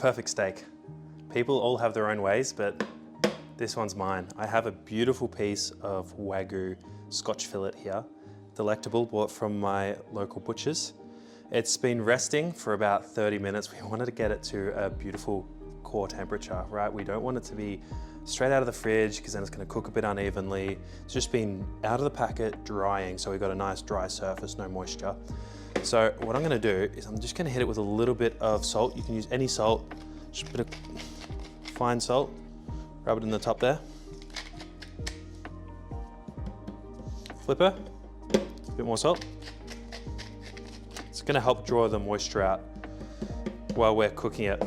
perfect steak. People all have their own ways, but this one's mine. I have a beautiful piece of Wagyu Scotch fillet here, delectable, bought from my local butchers. It's been resting for about 30 minutes. We wanted to get it to a beautiful core temperature, right? We don't want it to be straight out of the fridge because then it's going to cook a bit unevenly. It's just been out of the packet, drying, so we've got a nice dry surface, no moisture. So what I'm going to do is I'm just going to hit it with a little bit of salt. You can use any salt, just a bit of fine salt. Rub it in the top there. Flipper, a bit more salt. It's going to help draw the moisture out while we're cooking it.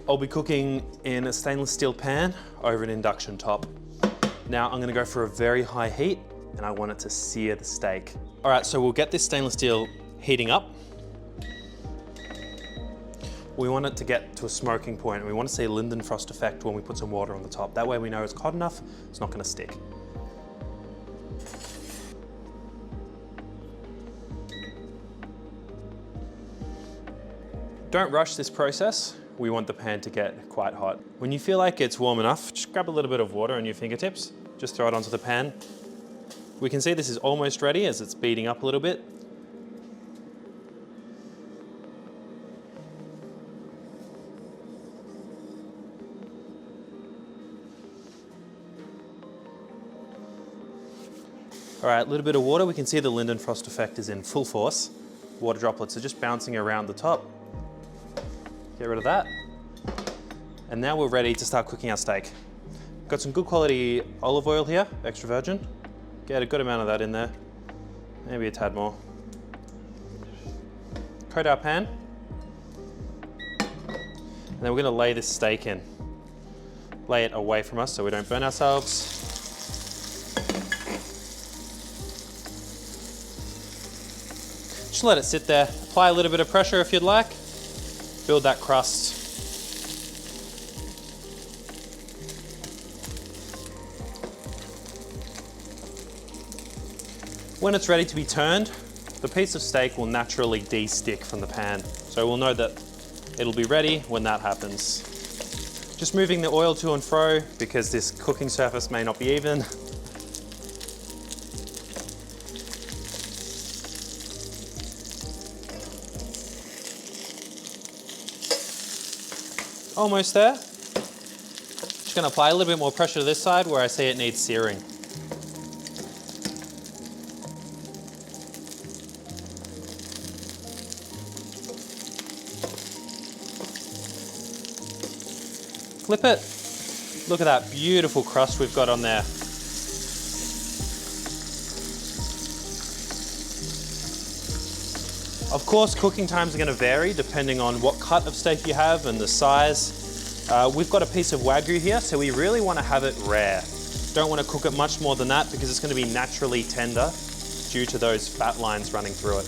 I'll be cooking in a stainless steel pan over an induction top. Now I'm going to go for a very high heat and I want it to sear the steak. All right, so we'll get this stainless steel heating up. We want it to get to a smoking point. We want to see a Lindenfrost effect when we put some water on the top. That way we know it's hot enough, it's not going to stick. Don't rush this process. We want the pan to get quite hot. When you feel like it's warm enough, just grab a little bit of water on your fingertips, just throw it onto the pan. We can see this is almost ready as it's beating up a little bit. All right, a little bit of water. We can see the Lindenfrost effect is in full force. Water droplets are just bouncing around the top. Get rid of that. And now we're ready to start cooking our steak. Got some good quality olive oil here, extra virgin. Get a good amount of that in there. Maybe a tad more. Coat our pan. And then we're gonna lay this steak in. Lay it away from us so we don't burn ourselves. Just let it sit there. Apply a little bit of pressure if you'd like. Build that crust. When it's ready to be turned, the piece of steak will naturally de-stick from the pan. So we'll know that it'll be ready when that happens. Just moving the oil to and fro because this cooking surface may not be even. Almost there. Just gonna apply a little bit more pressure to this side where I see it needs searing. Flip it. Look at that beautiful crust we've got on there. Of course, cooking times are going to vary depending on what cut of steak you have and the size. We've got a piece of Wagyu here, so we really want to have it rare. Don't want to cook it much more than that because it's going to be naturally tender due to those fat lines running through it.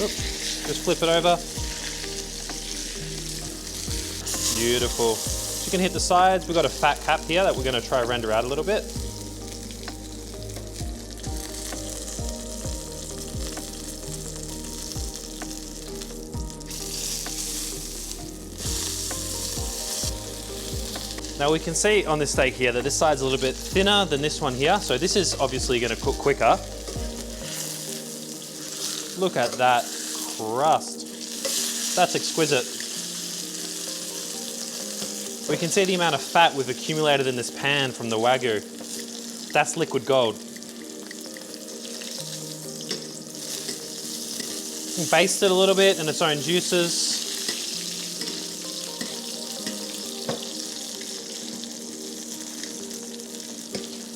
Oops, just flip it over. Beautiful. So you can hit the sides. We've got a fat cap here that we're going to try to render out a little bit. Now we can see on this steak here that this side's a little bit thinner than this one here. So this is obviously going to cook quicker. Look at that crust. That's exquisite. We can see the amount of fat we've accumulated in this pan from the Wagyu. That's liquid gold. Baste it a little bit in its own juices.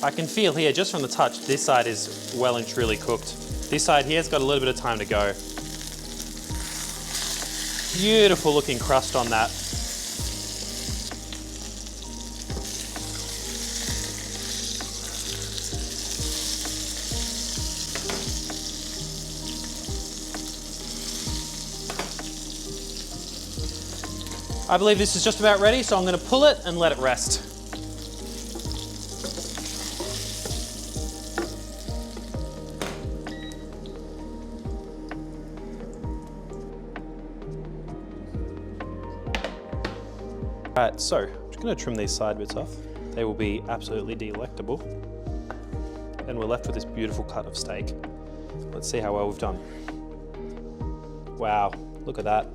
I can feel here, just from the touch, this side is well and truly cooked. This side here's got a little bit of time to go. Beautiful looking crust on that. I believe this is just about ready, so I'm going to pull it and let it rest. Alright, so I'm just going to trim these side bits off. They will be absolutely delectable. And we're left with this beautiful cut of steak. Let's see how well we've done. Wow, look at that.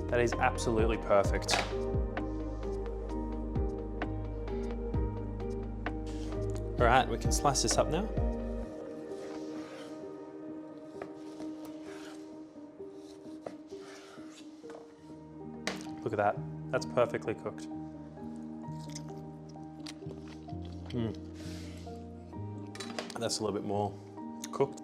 That is absolutely perfect. All right, we can slice this up now. Look at that, that's perfectly cooked. That's a little bit more cooked.